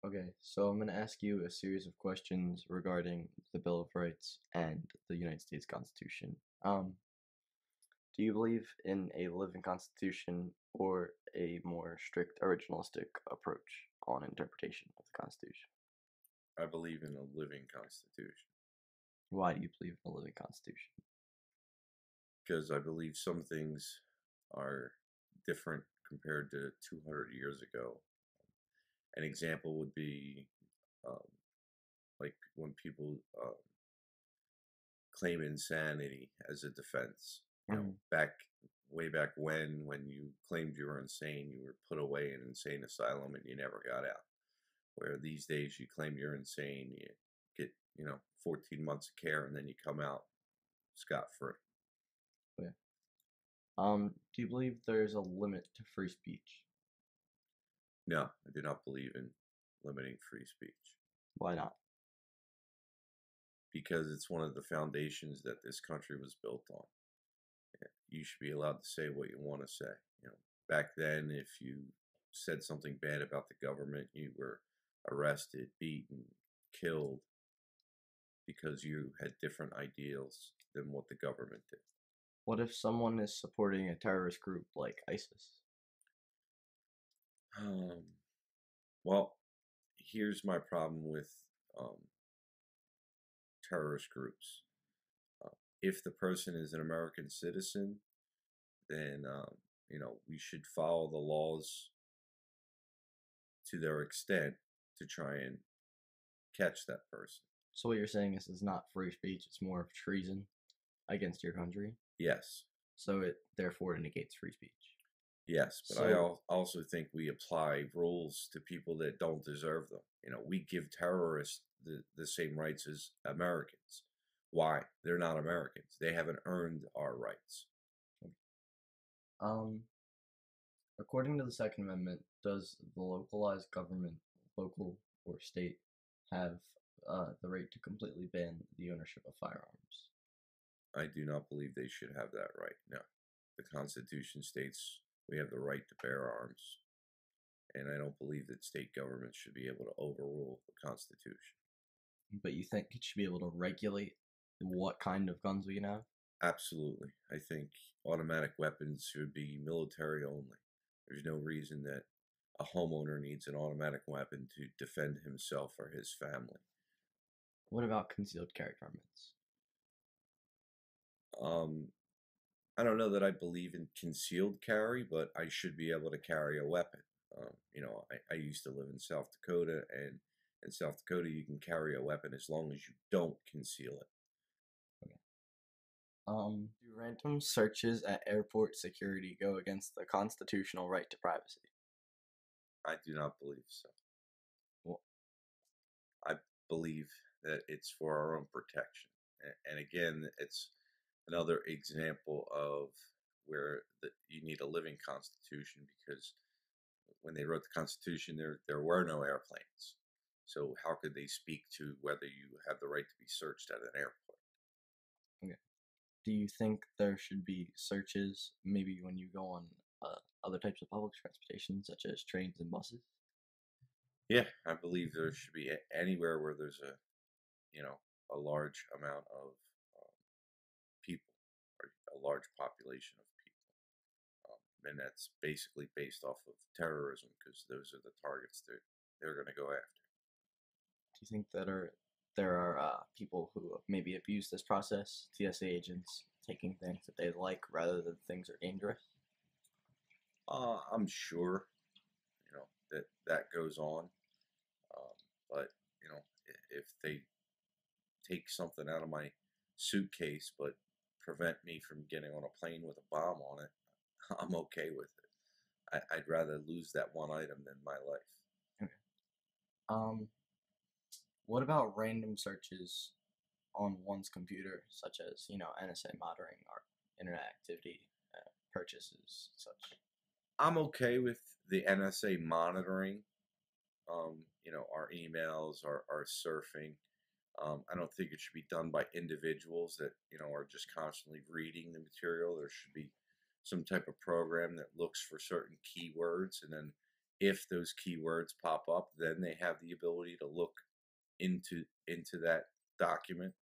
Okay, so I'm going to ask you a series of questions regarding the Bill of Rights and the United States Constitution. Do you believe in a living constitution or a more strict originalistic approach on interpretation of the Constitution? I believe in a living constitution Why do you believe in a living constitution? because I believe some things are different compared to 200 years ago. An example would be um, like when people claim insanity as a defense. Mhm. Way back when you claimed you were insane, you were put away in an insane asylum and you never got out. Where these days you claim you're insane, you get 14 months of care, and then you come out scot free. Okay. Do you believe there's a limit to free speech? No, I do not believe in limiting free speech Why not? because it's one of the foundations that this country was built on. You should be allowed to say what you want to say. Back then, if you said something bad about the government, you were arrested, beaten, killed because you had different ideals than what the government did. What if someone is supporting a terrorist group like ISIS? Um, well, here's my problem with um, terrorist groups. If the person is an American citizen, then we should follow the laws to their extent to try and catch that person. So what you're saying is it's not free speech, it's more of treason against your country. Yes, So it therefore negates free speech. yes, but I also think we apply rules to people that don't deserve them. We give terrorists the same rights as Americans. Why? They're not Americans. They haven't earned our rights. Um, According to the Second Amendment, does the localized government, local or state, have the right to completely ban the ownership of firearms? I do not believe they should have that right. No. The Constitution states we have the right to bear arms, and I don't believe that state governments should be able to overrule the Constitution. But you think it should be able to regulate what kind of guns we can have? Absolutely. I think automatic weapons should be military only. There's no reason that a homeowner needs an automatic weapon to defend himself or his family. What about concealed carry permits? Um, I don't know that I believe in concealed carry, but I should be able to carry a weapon. I used to live in South Dakota, and in South Dakota, you can carry a weapon as long as you don't conceal it. Do random searches at airport security go against the constitutional right to privacy? I do not believe so. Well, I believe that it's for our own protection. And again, it's another example of where you need a living constitution because when they wrote the Constitution, there were no airplanes. So how could they speak to whether you have the right to be searched at an airport? okay. Do you think there should be searches maybe when you go on other types of public transportation, such as trains and buses? Yeah, I believe there should be anywhere where there's a large amount of people or a large population of people. And that's basically based off of terrorism because those are the targets that they're going to go after. Do you think that there are people who maybe abuse this process, TSA agents taking things that they like rather than things are dangerous? I'm sure, that goes on. But if they take something out of my suitcase but prevent me from getting on a plane with a bomb on it, I'm okay with it. I'd rather lose that one item than my life. Okay. Um, what about random searches on one's computer, such as NSA monitoring or internet activity, purchases, such? I'm okay with the NSA monitoring, our emails, our surfing. I don't think it should be done by individuals that are just constantly reading the material. There should be some type of program that looks for certain keywords and then if those keywords pop up, then they have the ability to look into that document